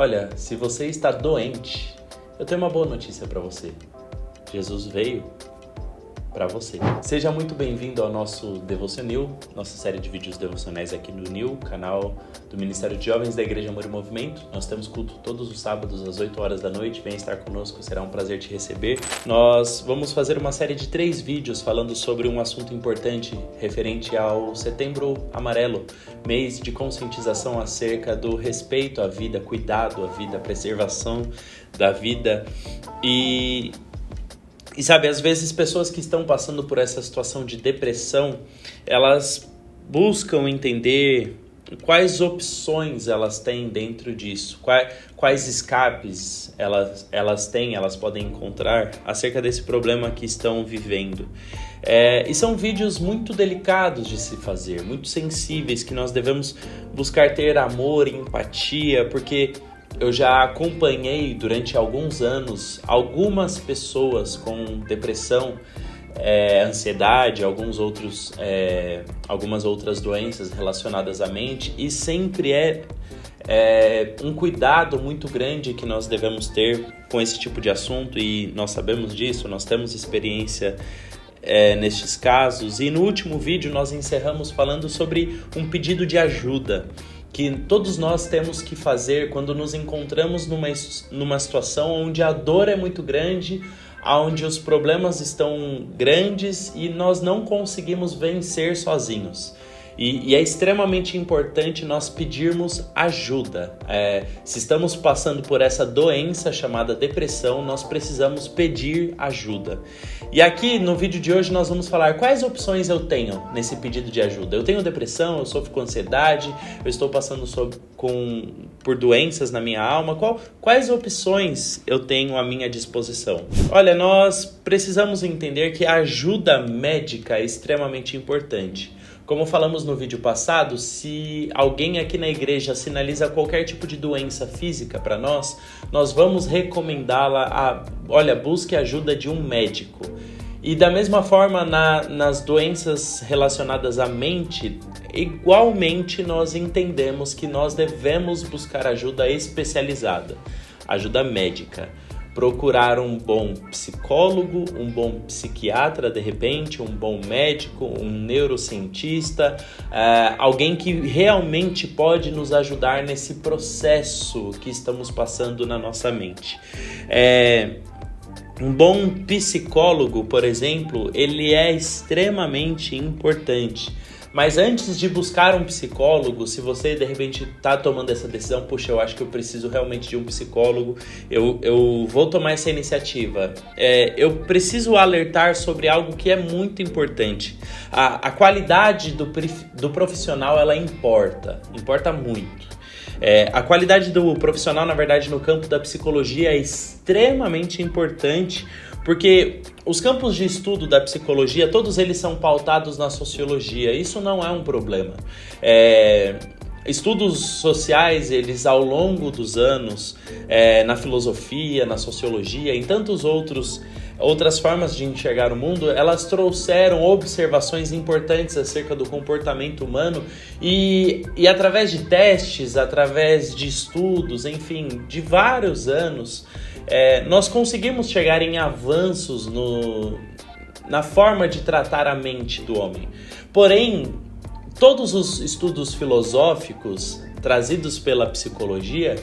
Olha, se você está doente, eu tenho uma boa notícia para você. Jesus veio para você. Seja muito bem-vindo ao nosso Devocionil, nossa série de vídeos devocionais aqui no NIL, canal do Ministério de Jovens da Igreja Amor e Movimento. Nós temos culto todos os sábados às 8 horas da noite. Vem estar conosco, será um prazer te receber. Nós vamos fazer uma série de 3 vídeos falando sobre um assunto importante referente ao Setembro Amarelo, mês de conscientização acerca do respeito à vida, cuidado à vida, preservação da vida E sabe, às vezes pessoas que estão passando por essa situação de depressão, elas buscam entender quais opções elas têm dentro disso, quais escapes elas podem encontrar acerca desse problema que estão vivendo. E são vídeos muito delicados de se fazer, muito sensíveis, que nós devemos buscar ter amor e empatia, porque eu já acompanhei durante alguns anos algumas pessoas com depressão, ansiedade, algumas outras doenças relacionadas à mente, e sempre é um cuidado muito grande que nós devemos ter com esse tipo de assunto, e nós sabemos disso, nós temos experiência nestes casos. E no último vídeo nós encerramos falando sobre um pedido de ajuda que todos nós temos que fazer quando nos encontramos numa situação onde a dor é muito grande, onde os problemas estão grandes e nós não conseguimos vencer sozinhos. E é extremamente importante nós pedirmos ajuda. Se estamos passando por essa doença chamada depressão, nós precisamos pedir ajuda. E aqui no vídeo de hoje nós vamos falar quais opções eu tenho nesse pedido de ajuda. Eu tenho depressão, eu sofro com ansiedade, eu estou passando por doenças na minha alma. Quais opções eu tenho à minha disposição? Olha, nós precisamos entender que a ajuda médica é extremamente importante. Como falamos no vídeo passado, se alguém aqui na igreja sinaliza qualquer tipo de doença física para nós vamos recomendá-la busque a ajuda de um médico. E da mesma forma, nas doenças relacionadas à mente, igualmente nós entendemos que nós devemos buscar ajuda especializada, ajuda médica. Procurar um bom psicólogo, um bom psiquiatra, de repente, um bom médico, um neurocientista, alguém que realmente pode nos ajudar nesse processo que estamos passando na nossa mente. Um bom psicólogo, por exemplo, ele é extremamente importante. Mas antes de buscar um psicólogo, se você de repente está tomando essa decisão, puxa, eu acho que eu preciso realmente de um psicólogo, eu vou tomar essa iniciativa. Eu preciso alertar sobre algo que é muito importante. A qualidade do profissional, ela importa muito. A qualidade do profissional, na verdade, no campo da psicologia é extremamente importante, porque os campos de estudo da psicologia, todos eles são pautados na sociologia. Isso não é um problema. Estudos sociais, eles ao longo dos anos, na filosofia, na sociologia, em tantos outras formas de enxergar o mundo, elas trouxeram observações importantes acerca do comportamento humano e através de testes, através de estudos, enfim, de vários anos, nós conseguimos chegar em avanços na forma de tratar a mente do homem. Porém, todos os estudos filosóficos trazidos pela psicologia,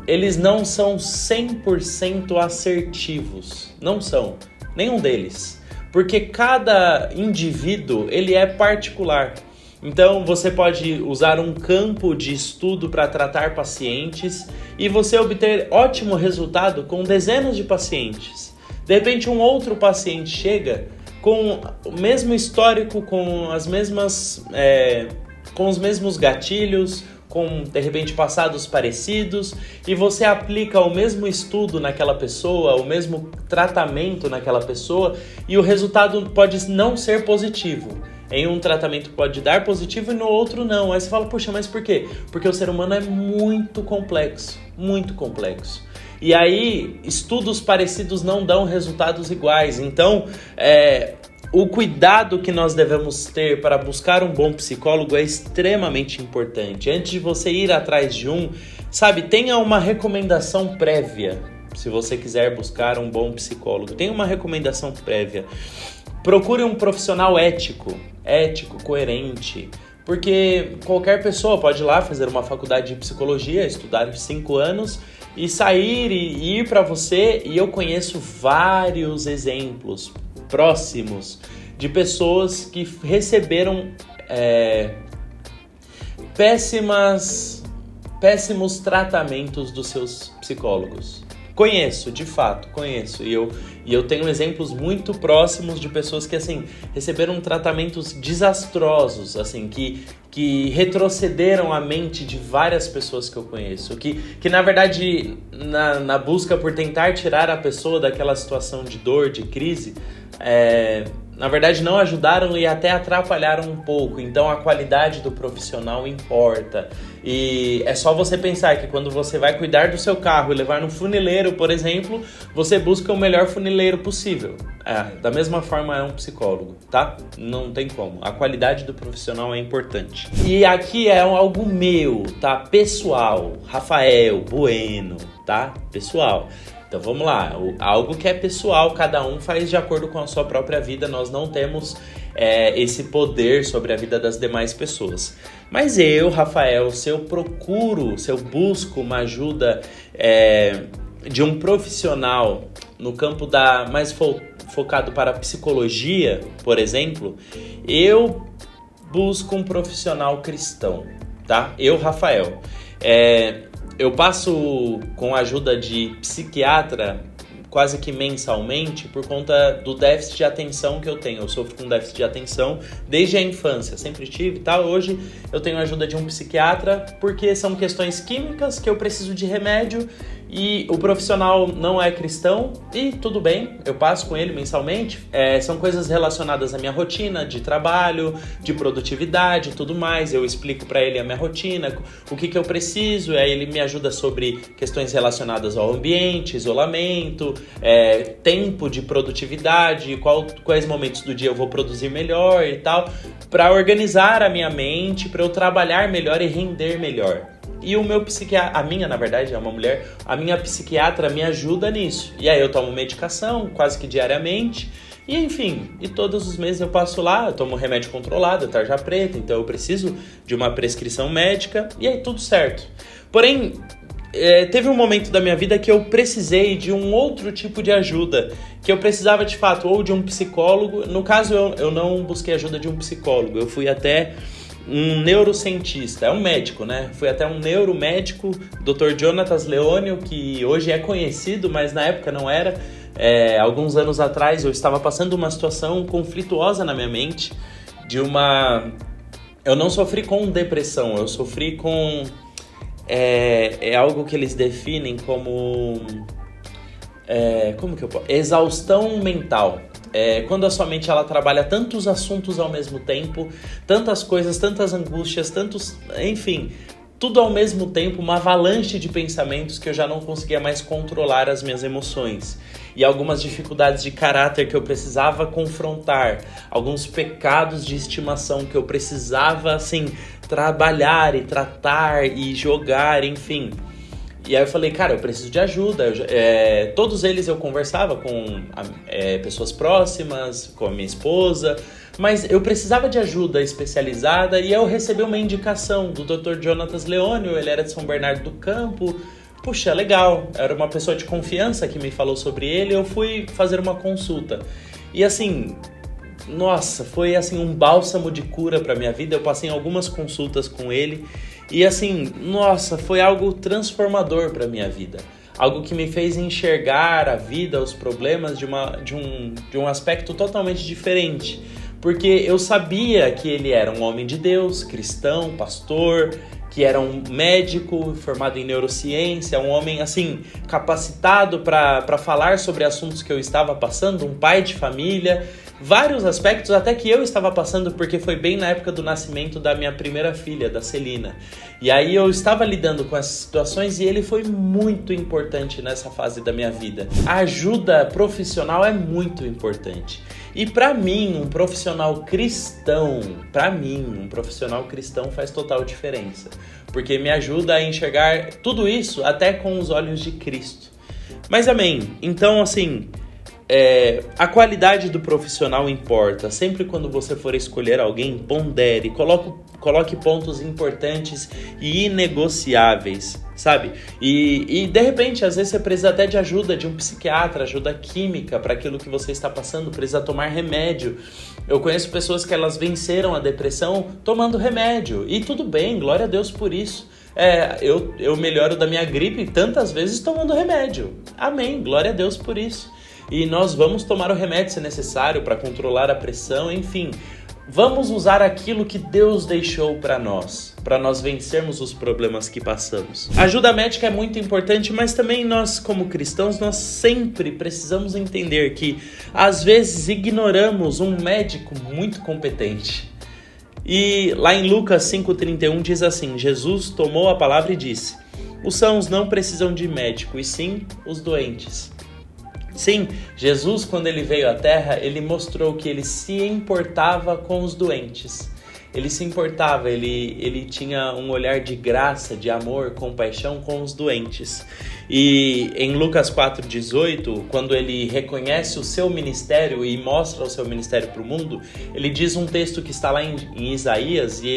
eles não são 100% assertivos. Não são, nenhum deles. Porque cada indivíduo, ele é particular. Então, você pode usar um campo de estudo para tratar pacientes e você obter ótimo resultado com dezenas de pacientes. De repente, um outro paciente chega com o mesmo histórico, com os mesmos gatilhos, com, de repente, passados parecidos, e você aplica o mesmo estudo naquela pessoa, o mesmo tratamento naquela pessoa, e o resultado pode não ser positivo. Em um tratamento pode dar positivo e no outro não. Aí você fala, puxa, mas por quê? Porque o ser humano é muito complexo, muito complexo. E aí, estudos parecidos não dão resultados iguais. Então, o cuidado que nós devemos ter para buscar um bom psicólogo é extremamente importante. Antes de você ir atrás de um, sabe, tenha uma recomendação prévia. Se você quiser buscar um bom psicólogo, tenha uma recomendação prévia. Procure um profissional ético, coerente, porque qualquer pessoa pode ir lá fazer uma faculdade de psicologia, estudar 5 anos e sair e ir para você. E eu conheço vários exemplos próximos de pessoas que receberam péssimos tratamentos dos seus psicólogos. Conheço, de fato, conheço. E eu tenho exemplos muito próximos de pessoas que, assim, receberam tratamentos desastrosos, assim, que retrocederam a mente de várias pessoas que eu conheço. Que na verdade, na busca por tentar tirar a pessoa daquela situação de dor, de crise, na verdade não ajudaram e até atrapalharam um pouco. Então a qualidade do profissional importa. E é só você pensar que quando você vai cuidar do seu carro e levar no funileiro, por exemplo, você busca o melhor funileiro possível. Da mesma forma é um psicólogo, tá? Não tem como. A qualidade do profissional é importante. E aqui é algo meu, tá? Pessoal. Rafael Bueno, tá? Pessoal. Então vamos lá, algo que é pessoal, cada um faz de acordo com a sua própria vida, nós não temos esse poder sobre a vida das demais pessoas. Mas eu, Rafael, se eu busco uma ajuda de um profissional no campo mais focado para a psicologia, por exemplo, eu busco um profissional cristão, tá? Eu, Rafael, eu passo com a ajuda de psiquiatra quase que mensalmente por conta do déficit de atenção que eu tenho. Eu sofro com déficit de atenção desde a infância, sempre tive e tal. Hoje eu tenho a ajuda de um psiquiatra porque são questões químicas que eu preciso de remédio e o profissional não é cristão e tudo bem, eu passo com ele mensalmente. São coisas relacionadas à minha rotina de trabalho, de produtividade e tudo mais. Eu explico para ele a minha rotina, o que eu preciso, aí ele me ajuda sobre questões relacionadas ao ambiente, isolamento, tempo de produtividade, quais momentos do dia eu vou produzir melhor e tal, para organizar a minha mente, para eu trabalhar melhor e render melhor. E o meu psiquiatra, a minha, na verdade, é uma mulher, a minha psiquiatra me ajuda nisso. E aí eu tomo medicação quase que diariamente. E enfim, e todos os meses eu passo lá, eu tomo remédio controlado, tarja preta, então eu preciso de uma prescrição médica. E aí tudo certo. Porém, teve um momento da minha vida que eu precisei de um outro tipo de ajuda. Que eu precisava de fato ou de um psicólogo. No caso, eu não busquei ajuda de um psicólogo. Eu fui até um neurocientista, um médico, né? Fui até um neuromédico, Dr. Jonatas Leônio, que hoje é conhecido, mas na época não era. Alguns anos atrás eu estava passando uma situação conflituosa na minha mente, eu não sofri com depressão, eu sofri com... algo que eles definem como... como que eu posso... Exaustão mental. Quando a sua mente ela trabalha tantos assuntos ao mesmo tempo, tantas coisas, tantas angústias, enfim, tudo ao mesmo tempo, uma avalanche de pensamentos que eu já não conseguia mais controlar as minhas emoções. E algumas dificuldades de caráter que eu precisava confrontar, alguns pecados de estimação que eu precisava, assim, trabalhar e tratar e jogar, enfim. E aí eu falei, cara, eu preciso de ajuda. Todos eles eu conversava com pessoas próximas, com a minha esposa, mas eu precisava de ajuda especializada e eu recebi uma indicação do Dr. Jonatas Leônio, ele era de São Bernardo do Campo. Puxa, legal, era uma pessoa de confiança que me falou sobre ele, eu fui fazer uma consulta. E assim, nossa, foi assim um bálsamo de cura para minha vida, eu passei em algumas consultas com ele. E assim, nossa, foi algo transformador para minha vida. Algo que me fez enxergar a vida, os problemas de um aspecto totalmente diferente. Porque eu sabia que ele era um homem de Deus, cristão, pastor, que era um médico formado em neurociência, um homem assim capacitado para falar sobre assuntos que eu estava passando, um pai de família. Vários aspectos até que eu estava passando, porque foi bem na época do nascimento da minha primeira filha, da Celina. E aí eu estava lidando com essas situações e ele foi muito importante nessa fase da minha vida. A ajuda profissional é muito importante. E para mim, um profissional cristão faz total diferença, porque me ajuda a enxergar tudo isso até com os olhos de Cristo. Mas amém, então assim, a qualidade do profissional importa. Sempre quando você for escolher alguém, pondere, coloque pontos importantes e inegociáveis, sabe? E de repente, às vezes você precisa até de ajuda de um psiquiatra, ajuda química para aquilo que você está passando, precisa tomar remédio. Eu conheço pessoas que elas venceram a depressão tomando remédio, e tudo bem, glória a Deus por isso. Eu melhoro da minha gripe tantas vezes tomando remédio. Amém, glória a Deus por isso. E nós vamos tomar o remédio se necessário para controlar a pressão, enfim. Vamos usar aquilo que Deus deixou para nós vencermos os problemas que passamos. A ajuda médica é muito importante, mas também nós, como cristãos, nós sempre precisamos entender que, às vezes, ignoramos um médico muito competente. E lá em Lucas 5,31 diz assim: Jesus tomou a palavra e disse: os sãos não precisam de médico, e sim os doentes. Sim, Jesus, quando ele veio à Terra, ele mostrou que ele se importava com os doentes. Ele se importava, ele tinha um olhar de graça, de amor, compaixão com os doentes. E em Lucas 4,18, quando ele reconhece o seu ministério e mostra o seu ministério para o mundo, ele diz um texto que está lá em Isaías e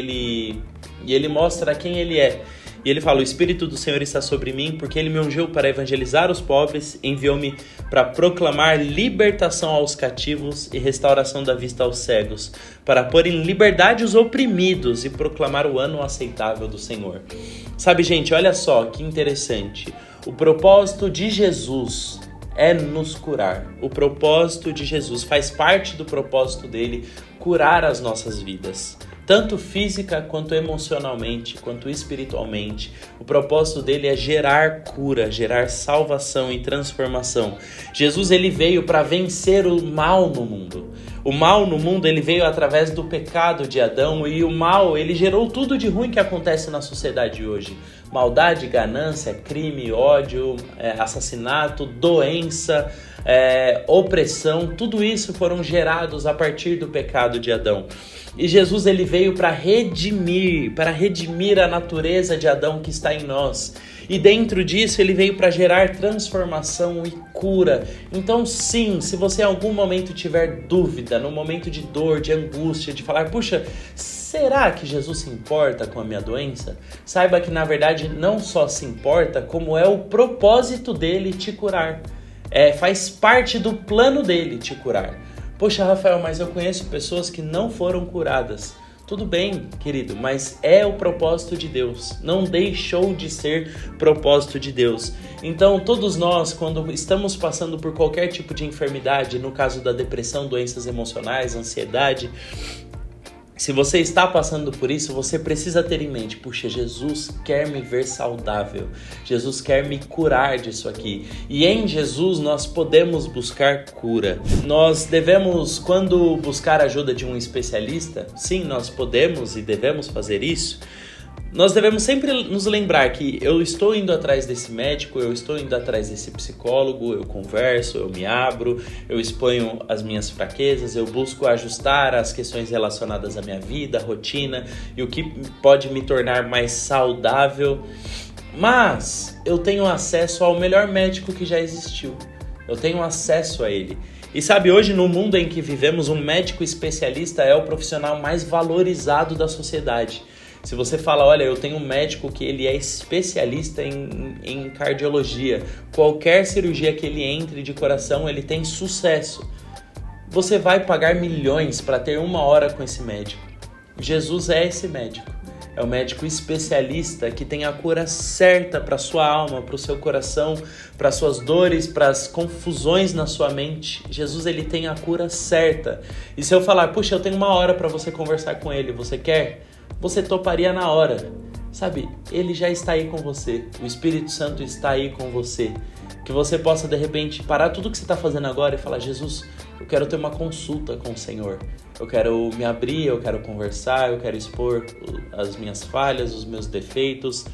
ele mostra quem ele é. E ele fala: o Espírito do Senhor está sobre mim, porque ele me ungiu para evangelizar os pobres, enviou-me para proclamar libertação aos cativos e restauração da vista aos cegos, para pôr em liberdade os oprimidos e proclamar o ano aceitável do Senhor. Sabe, gente, olha só que interessante. O propósito de Jesus é nos curar. O propósito de Jesus faz parte do propósito dele curar as nossas vidas. Tanto física, quanto emocionalmente, quanto espiritualmente. O propósito dele é gerar cura, gerar salvação e transformação. Jesus, ele veio para vencer o mal no mundo. O mal no mundo, ele veio através do pecado de Adão, e o mal, ele gerou tudo de ruim que acontece na sociedade hoje. Maldade, ganância, crime, ódio, assassinato, doença, opressão, tudo isso foram gerados a partir do pecado de Adão. E Jesus, ele veio para redimir a natureza de Adão que está em nós. E dentro disso ele veio para gerar transformação e cura. Então sim, se você em algum momento tiver dúvida, no momento de dor, de angústia, de falar: puxa, será que Jesus se importa com a minha doença? Saiba que na verdade não só se importa, como é o propósito dele te curar. Faz parte do plano dele te curar. Poxa, Rafael, mas eu conheço pessoas que não foram curadas. Tudo bem, querido, mas é o propósito de Deus. Não deixou de ser propósito de Deus. Então, todos nós, quando estamos passando por qualquer tipo de enfermidade, no caso da depressão, doenças emocionais, ansiedade, se você está passando por isso, você precisa ter em mente: puxa, Jesus quer me ver saudável. Jesus quer me curar disso aqui. E em Jesus nós podemos buscar cura. Nós devemos, quando buscar a ajuda de um especialista, sim, nós podemos e devemos fazer isso. Nós devemos sempre nos lembrar que eu estou indo atrás desse médico, eu estou indo atrás desse psicólogo, eu converso, eu me abro, eu exponho as minhas fraquezas, eu busco ajustar as questões relacionadas à minha vida, à rotina e o que pode me tornar mais saudável. Mas eu tenho acesso ao melhor médico que já existiu. Eu tenho acesso a ele. E sabe, hoje no mundo em que vivemos, um médico especialista é o profissional mais valorizado da sociedade. Se você fala: olha, eu tenho um médico que ele é especialista em cardiologia, qualquer cirurgia que ele entre de coração, ele tem sucesso. Você vai pagar milhões para ter 1 hora com esse médico. Jesus é esse médico. É o médico especialista que tem a cura certa para a sua alma, para o seu coração, para as suas dores, para as confusões na sua mente. Jesus, ele tem a cura certa. E se eu falar: puxa, eu tenho 1 hora para você conversar com ele, você quer? Você toparia na hora. Sabe, ele já está aí com você. O Espírito Santo está aí com você. Que você possa, de repente, parar tudo que você está fazendo agora e falar: Jesus, eu quero ter uma consulta com o Senhor. Eu quero me abrir, eu quero conversar, eu quero expor as minhas falhas, os meus defeitos.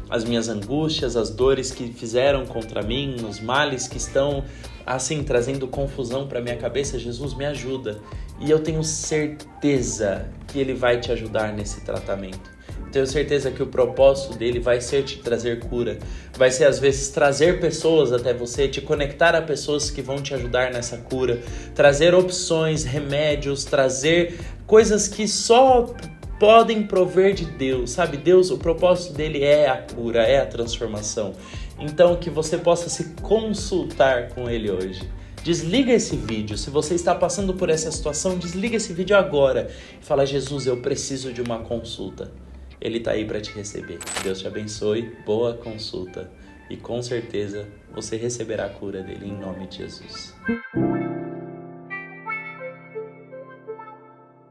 as minhas angústias, as dores que fizeram contra mim, os males que estão, assim, trazendo confusão para minha cabeça. Jesus, me ajuda. E eu tenho certeza que Ele vai te ajudar nesse tratamento. Tenho certeza que o propósito dele vai ser te trazer cura. Vai ser, às vezes, trazer pessoas até você, te conectar a pessoas que vão te ajudar nessa cura. Trazer opções, remédios, trazer coisas que só podem prover de Deus, sabe? Deus, o propósito dele é a cura, é a transformação. Então, que você possa se consultar com ele hoje. Desliga esse vídeo. Se você está passando por essa situação, desliga esse vídeo agora. E fala, Jesus, eu preciso de uma consulta. Ele está aí para te receber. Deus te abençoe, boa consulta. E com certeza você receberá a cura dele em nome de Jesus.